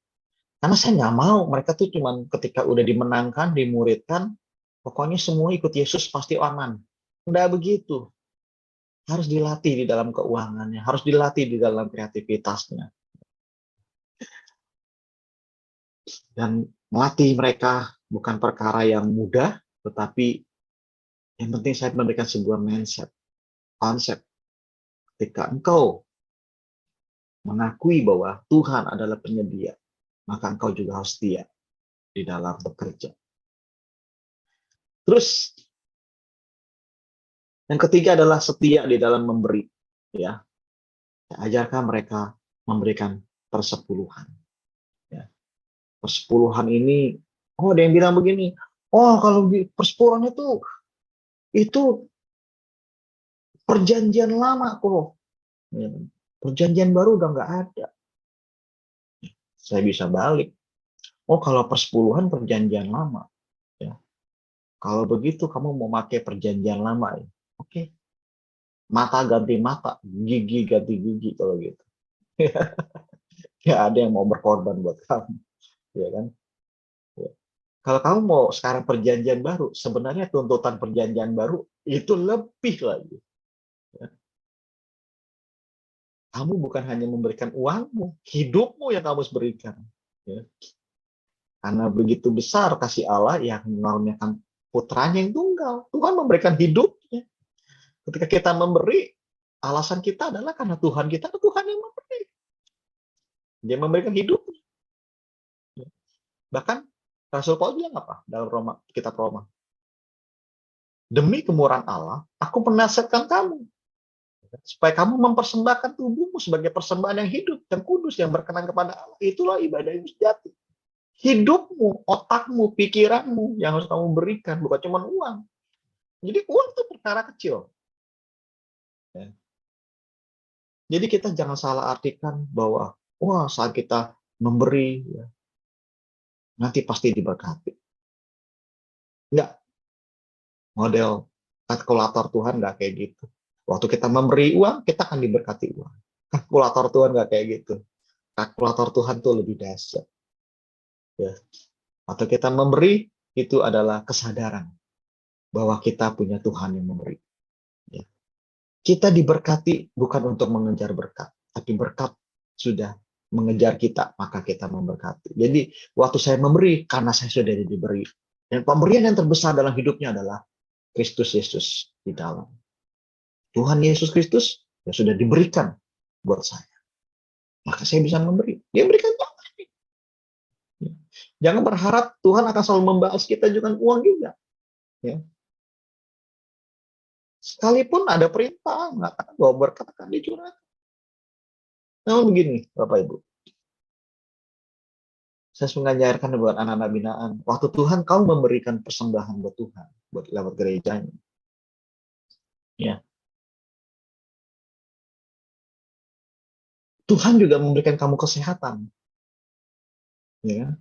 Karena saya nggak mau mereka tuh cuman ketika udah dimenangkan, dimuridkan, pokoknya semua ikut Yesus pasti aman. Nggak begitu. Harus dilatih di dalam keuangannya, harus dilatih di dalam kreativitasnya. Dan melatih mereka bukan perkara yang mudah, tetapi yang penting saya memberikan sebuah mindset, konsep. Ketika engkau mengakui bahwa Tuhan adalah penyedia, maka engkau juga harus setia di dalam bekerja. Terus yang ketiga adalah setia di dalam memberi. Ya, ajarkan mereka memberikan persepuluhan. Ya. Persepuluhan ini, oh ada yang bilang begini, oh kalau di persepuluhan itu perjanjian lama kok. Ya. Perjanjian baru udah nggak ada. Saya bisa balik. Oh kalau persepuluhan perjanjian lama. Ya. Kalau begitu kamu mau pakai perjanjian lama ya. Oke. Mata ganti mata, gigi ganti gigi kalau gitu. Ya ada yang mau berkorban buat kamu, ya kan? Ya. Kalau kamu mau sekarang perjanjian baru, sebenarnya tuntutan perjanjian baru itu lebih lagi. Ya. Kamu bukan hanya memberikan uangmu, hidupmu yang kamu harus berikan. Ya. Karena begitu besar kasih Allah yang mengaruniakan putranya yang tunggal. Tuhan memberikan hidupnya. Ketika kita memberi, alasan kita adalah karena Tuhan kita, Tuhan yang memberi. Dia memberikan hidupnya. Bahkan Rasul Paulus bilang apa dalam kitab Roma? Demi kemurahan Allah, aku menasihatkan kamu supaya kamu mempersembahkan tubuhmu sebagai persembahan yang hidup, yang kudus, yang berkenan kepada Allah. Itulah ibadah yang sejati. Hidupmu, otakmu, pikiranmu yang harus kamu berikan, bukan cuma uang. Jadi uang itu perkara kecil. Ya. Jadi kita jangan salah artikan bahwa wah saat kita memberi, ya, nanti pasti diberkati. Enggak. Model kalkulator Tuhan nggak kayak gitu. Waktu kita memberi uang, kita akan diberkati uang. Kalkulator Tuhan nggak kayak gitu. Kalkulator Tuhan tuh lebih dahsyat. Ya. Waktu kita memberi, itu adalah kesadaran bahwa kita punya Tuhan yang memberi. Ya. Kita diberkati bukan untuk mengejar berkat, tapi berkat sudah mengejar kita, maka kita memberkati. Jadi, waktu saya memberi, karena saya sudah diberi. Dan pemberian yang terbesar dalam hidupnya adalah Kristus Yesus di dalam. Tuhan Yesus Kristus yang sudah diberikan buat saya. Maka saya bisa memberi. Dia berikan Tuhan. Jangan berharap Tuhan akan selalu membalas kita dengan uang juga. Ya. Sekalipun ada perintah mengatakan bahwa berkat akan dicurahkan. Namun begini, Bapak Ibu. Saya mengajarkan buat anak-anak binaan. Waktu Tuhan kau memberikan persembahan buat Tuhan, buat lewat gerejanya. Ya. Tuhan juga memberikan kamu kesehatan. ya.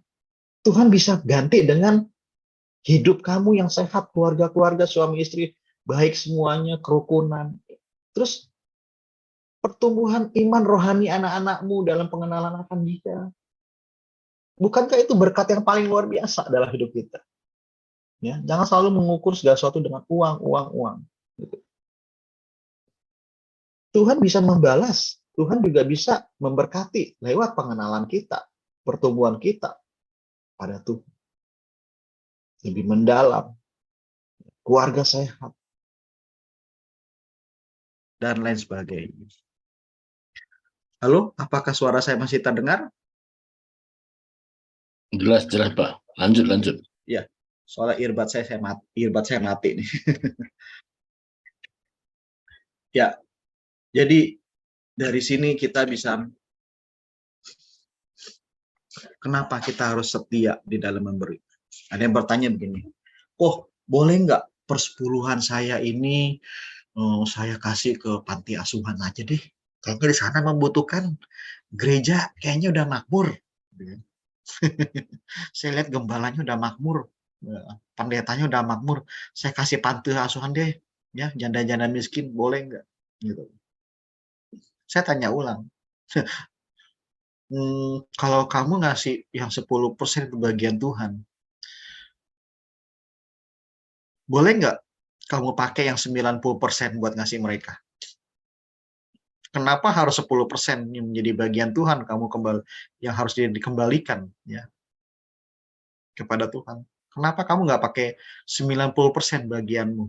Tuhan bisa ganti dengan hidup kamu yang sehat, keluarga-keluarga, suami istri, baik semuanya, kerukunan. Terus pertumbuhan iman rohani anak-anakmu dalam pengenalan akan Dia. Bukankah itu berkat yang paling luar biasa dalam hidup kita? Ya, jangan selalu mengukur segala sesuatu dengan uang, uang, uang. Gitu. Tuhan bisa membalas, Tuhan juga bisa memberkati lewat pengenalan kita, pertumbuhan kita pada Tuhan. Lebih mendalam, keluarga sehat, dan lain sebagainya. Halo, apakah suara saya masih terdengar? Jelas, Pak. Lanjut. Ya, soalnya earbud saya mati nih. Ya, jadi dari sini kita bisa, kenapa kita harus setia di dalam memberi? Ada yang bertanya begini, boleh nggak persepuluhan saya ini saya kasih ke panti asuhan aja deh? Kayaknya di sana membutuhkan, gereja kayaknya udah makmur. Saya lihat gembalanya udah makmur, pendetanya udah makmur. Saya kasih panti asuhan deh, ya janda-janda miskin, boleh nggak? Gitu. Saya tanya ulang, kalau kamu ngasih yang 10% bagian Tuhan, boleh nggak kamu pakai yang 90% buat ngasih mereka? Kenapa harus 10% yang menjadi bagian Tuhan kamu yang harus dikembalikan ya kepada Tuhan? Kenapa kamu nggak pakai 90% bagianmu?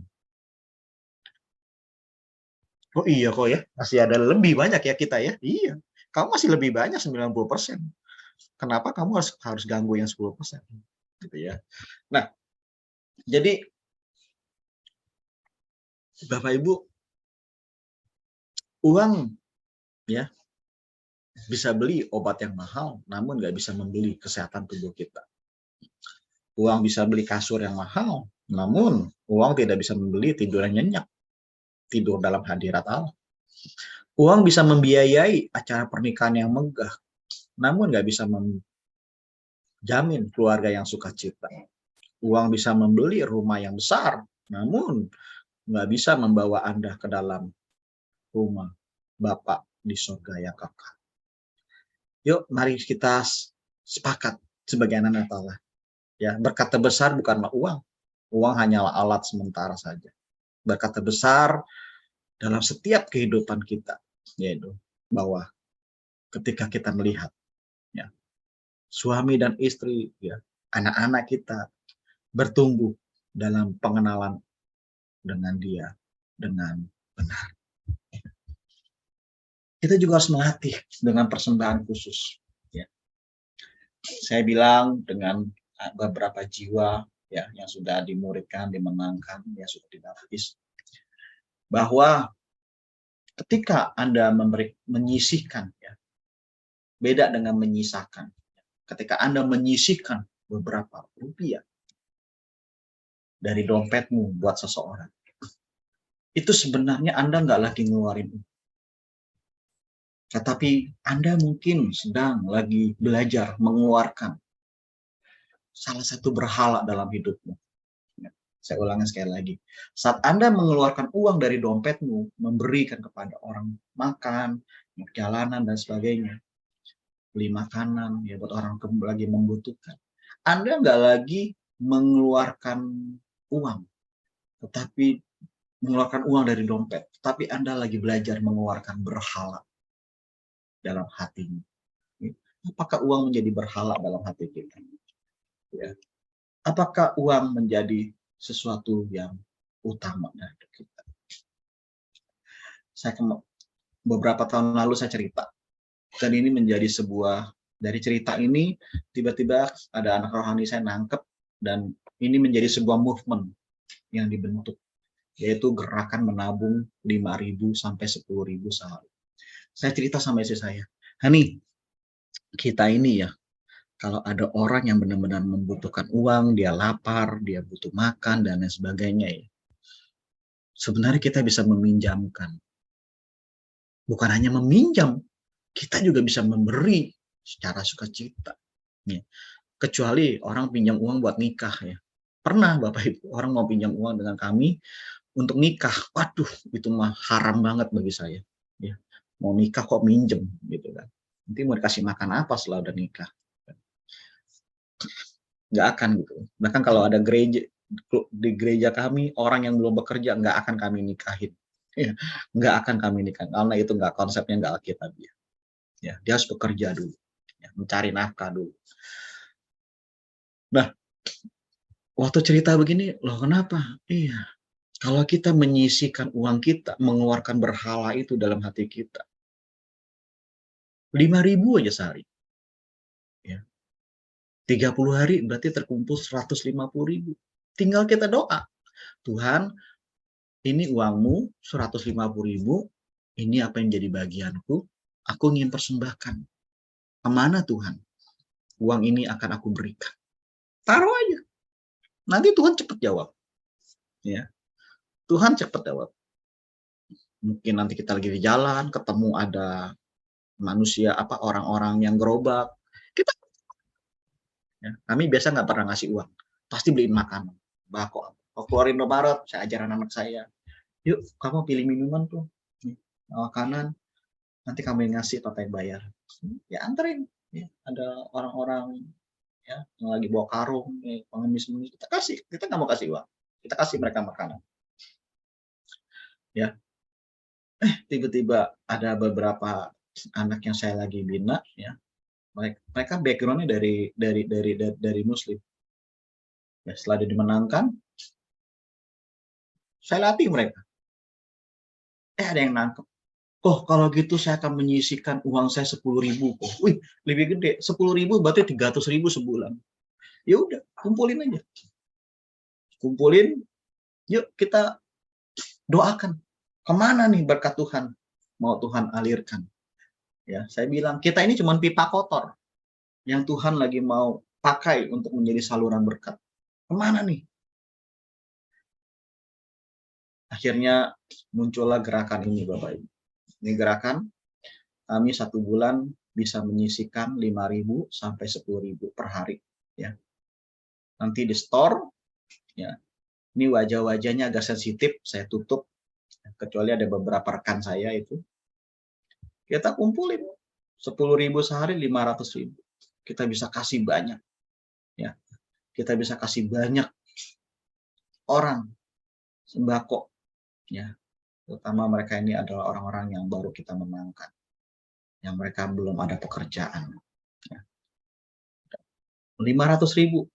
Oh iya kok ya, masih ada lebih banyak ya kita ya. Iya, kamu masih lebih banyak 90%. Kenapa kamu harus ganggu yang 10%? Gitu ya. Nah, jadi Bapak Ibu, uang ya bisa beli obat yang mahal, namun nggak bisa membeli kesehatan tubuh kita. Uang bisa beli kasur yang mahal, namun uang tidak bisa membeli tidur yang nyenyak, tidur dalam hadirat Allah. Uang bisa membiayai acara pernikahan yang megah, namun nggak bisa menjamin keluarga yang sukacita. Uang bisa membeli rumah yang besar, namun nggak bisa membawa Anda ke dalam rumah Bapa di surga yang kekal. Yuk, mari kita sepakat sebagai anak-anak Allah. Ya, berkat terbesar bukanlah uang. Uang hanyalah alat sementara saja. Berkat terbesar dalam setiap kehidupan kita, yaitu bahwa ketika kita melihat ya, suami dan istri, ya, anak-anak kita bertumbuh dalam pengenalan dengan Dia dengan benar. Kita juga harus melatih dengan persembahan khusus. Ya. Saya bilang dengan beberapa jiwa ya yang sudah dimuridkan, dimenangkan, ya sudah dibaptis, bahwa ketika Anda menyisihkan, ya, beda dengan menyisakan. Ketika Anda menyisihkan beberapa rupiah dari dompetmu buat seseorang, itu sebenarnya Anda nggak lagi ngeluarin uang. Tetapi Anda mungkin sedang lagi belajar mengeluarkan salah satu berhala dalam hidupmu. Saya ulangi sekali lagi. Saat Anda mengeluarkan uang dari dompetmu, memberikan kepada orang makan, perjalanan, dan sebagainya, beli makanan, ya buat orang lagi membutuhkan, Anda nggak lagi mengeluarkan uang, tetapi mengeluarkan uang dari dompet, tapi Anda lagi belajar mengeluarkan berhala dalam hatimu. Apakah uang menjadi berhala dalam hati kita? Ya. Apakah uang menjadi sesuatu yang utama dari kita? Beberapa tahun lalu saya cerita, dan ini menjadi sebuah, dari cerita ini tiba-tiba ada anak rohani saya nangkep, dan ini menjadi sebuah movement yang dibentuk, yaitu gerakan menabung 5.000 sampai 10.000 sehari. Saya cerita sama istri saya, Hani, kita ini ya, kalau ada orang yang benar-benar membutuhkan uang, dia lapar, dia butuh makan, dan lain sebagainya, ya, sebenarnya kita bisa meminjamkan. Bukan hanya meminjam, kita juga bisa memberi secara sukacita. Ya. Kecuali orang pinjam uang buat nikah ya. Pernah Bapak Ibu, orang mau pinjam uang dengan kami untuk nikah. Waduh, itu mah haram banget bagi saya. Ya. Mau nikah kok minjem gitu kan. Nanti mau dikasih makan apa setelah udah nikah? Nggak akan gitu. Bahkan kalau ada gereja di gereja kami, orang yang belum bekerja nggak akan kami nikahin. Ya, nggak akan kami nikahin karena itu nggak, konsepnya nggak alkitabiah. Ya, dia harus bekerja dulu, ya, mencari nafkah dulu. Nah, waktu cerita begini, loh kenapa? Iya, kalau kita menyisihkan uang kita, mengeluarkan berhala itu dalam hati kita, 5.000 aja sehari. Ya. 30 hari berarti terkumpul 150.000. Tinggal kita doa. Tuhan, ini uangmu 150.000, ini apa yang jadi bagianku, aku ingin persembahkan. Kemana Tuhan? Uang ini akan aku berikan. Taruh aja. Nanti Tuhan cepat jawab. Ya. Tuhan cepat jawab. Mungkin nanti kita lagi di jalan, ketemu ada manusia, orang-orang yang gerobak. Kita, ya, kami biasa nggak pernah ngasih uang. Pasti beliin makanan. Bako, keluarin Indomaret, saya ajaran anak saya. Yuk, kamu pilih minuman tuh. Makanan, nanti kami yang ngasih, papa yang bayar. Ya anterin. Ya, ada orang-orang ya yang lagi bawa karung, pengemis, kita kasih. Kita nggak mau kasih uang. Kita kasih mereka makanan. Ya. Tiba-tiba ada beberapa anak yang saya lagi bina, ya. Mereka backgroundnya dari Muslim. Ya, setelah dimenangkan, saya latih mereka. Ada yang nangkep. Oh, kalau gitu saya akan menyisihkan uang saya 10.000. Oh, wih, lebih gede. 10.000 berarti 300.000 sebulan. Ya udah, kumpulin aja. Kumpulin, yuk kita doakan. Kemana nih berkat Tuhan? Mau Tuhan alirkan. Ya, saya bilang, kita ini cuma pipa kotor yang Tuhan lagi mau pakai untuk menjadi saluran berkat. Kemana nih? Akhirnya muncullah gerakan ini, Bapak Ibu. Ini gerakan, kami 1 bulan bisa menyisihkan 5.000 sampai 10.000 per hari. Ya. Nanti di store, ya. Ini wajah-wajahnya agak sensitif, saya tutup. Kecuali ada beberapa rekan saya itu. Kita kumpulin 10.000 sehari, 500.000. Kita bisa kasih banyak. Ya. Kita bisa kasih banyak orang sembako. Ya. Terutama mereka ini adalah orang-orang yang baru kita menangkan, yang mereka belum ada pekerjaan. Ya. 500.000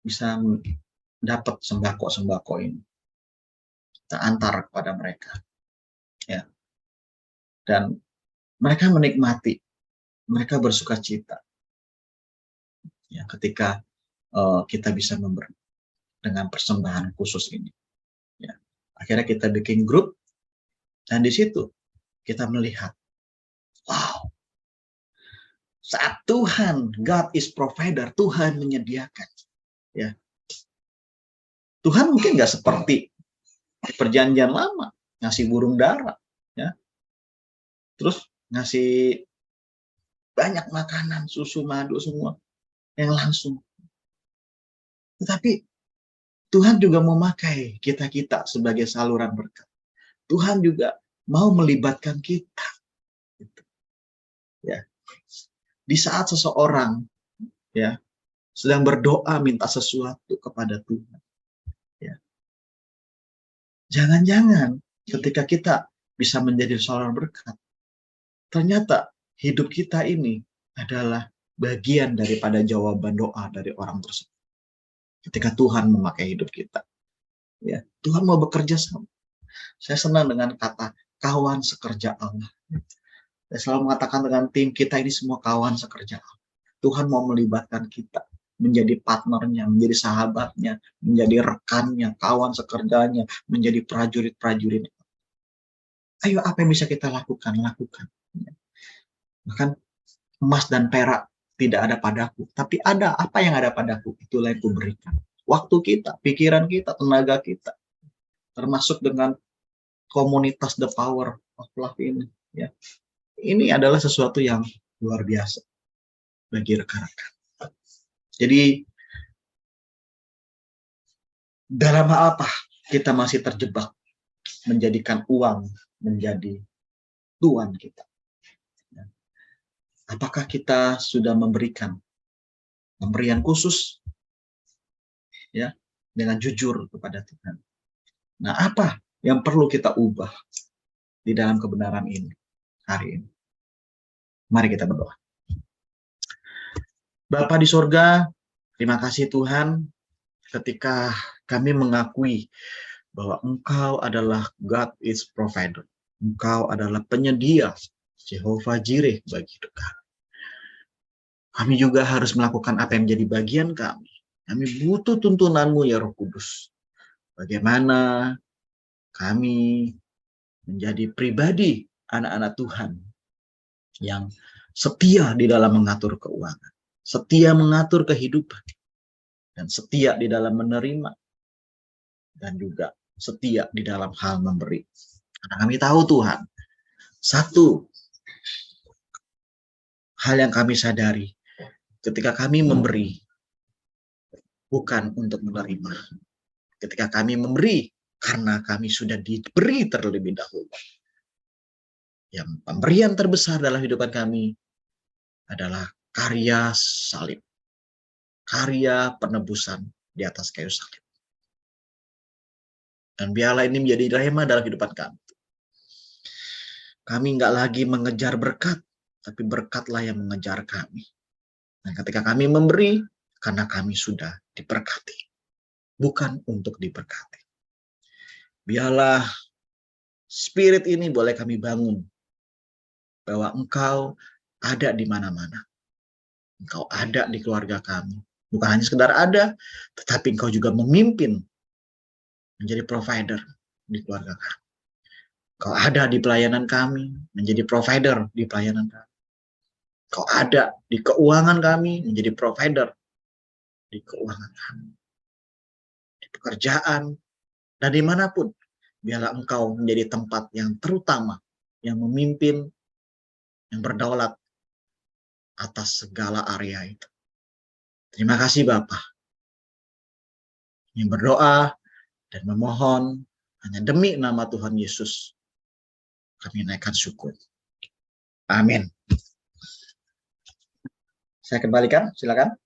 bisa dapat sembako ini. Kita antar kepada mereka. Ya. Dan mereka menikmati, mereka bersuka cita. Ya, ketika kita bisa memberi dengan persembahan khusus ini. Ya. Akhirnya kita bikin grup, dan di situ kita melihat, wow, saat Tuhan, God is provider, Tuhan menyediakan. Ya. Tuhan mungkin nggak seperti di perjanjian lama, ngasih burung dara, ya. Terus ngasih banyak makanan, susu, madu, semua yang langsung. Tetapi Tuhan juga memakai kita sebagai saluran berkat. Tuhan juga mau melibatkan kita. Ya. Di saat seseorang ya sedang berdoa minta sesuatu kepada Tuhan. Ya. Jangan-jangan ketika kita bisa menjadi saluran berkat, ternyata hidup kita ini adalah bagian daripada jawaban doa dari orang tersebut. Ketika Tuhan memakai hidup kita. Ya, Tuhan mau bekerja sama. Saya senang dengan kata kawan sekerja Allah. Saya selalu mengatakan dengan tim kita ini semua kawan sekerja Allah. Tuhan mau melibatkan kita menjadi partnernya, menjadi sahabatnya, menjadi rekannya, kawan sekerjanya, menjadi prajurit-prajurit. Ayo, apa yang bisa kita lakukan? Lakukan. Bahkan emas dan perak tidak ada padaku, tapi ada apa yang ada padaku, itulah yang kuberikan. Waktu kita, pikiran kita, tenaga kita, termasuk dengan komunitas The Power of Love ini. Ya. Ini adalah sesuatu yang luar biasa bagi rekan-rekan. Jadi dalam hal apa kita masih terjebak menjadikan uang menjadi tuan kita? Apakah kita sudah memberikan pemberian khusus ya dengan jujur kepada Tuhan? Nah, apa yang perlu kita ubah di dalam kebenaran ini hari ini? Mari kita berdoa. Bapa di sorga, terima kasih Tuhan ketika kami mengakui bahwa Engkau adalah God is provider. Engkau adalah penyedia, Jehovah Jireh bagi hidup kami. Kami juga harus melakukan apa yang menjadi bagian kami. Kami butuh tuntunan-Mu ya Roh Kudus. Bagaimana kami menjadi pribadi anak-anak Tuhan yang setia di dalam mengatur keuangan, setia mengatur kehidupan, dan setia di dalam menerima, dan juga setia di dalam hal memberi. Karena kami tahu Tuhan, satu hal yang kami sadari, ketika kami memberi, bukan untuk menerima. Ketika kami memberi, karena kami sudah diberi terlebih dahulu. Yang pemberian terbesar dalam kehidupan kami adalah karya salib. Karya penebusan di atas kayu salib. Dan biarlah ini menjadi rema dalam kehidupan kami. Kami nggak lagi mengejar berkat, tapi berkatlah yang mengejar kami. Dan ketika kami memberi, karena kami sudah diberkati. Bukan untuk diberkati. Biarlah spirit ini boleh kami bangun. Bahwa Engkau ada di mana-mana. Engkau ada di keluarga kami. Bukan hanya sekedar ada, tetapi Engkau juga memimpin menjadi provider di keluarga kami. Engkau ada di pelayanan kami, menjadi provider di pelayanan kami. Engkau ada di keuangan kami, menjadi provider di keuangan kami. Di pekerjaan, dan dimanapun. Biarlah Engkau menjadi tempat yang terutama, yang memimpin, yang berdaulat atas segala area itu. Terima kasih Bapa. Yang berdoa dan memohon hanya demi nama Tuhan Yesus. Kami naikkan syukur. Amin. Saya kembalikan, silakan.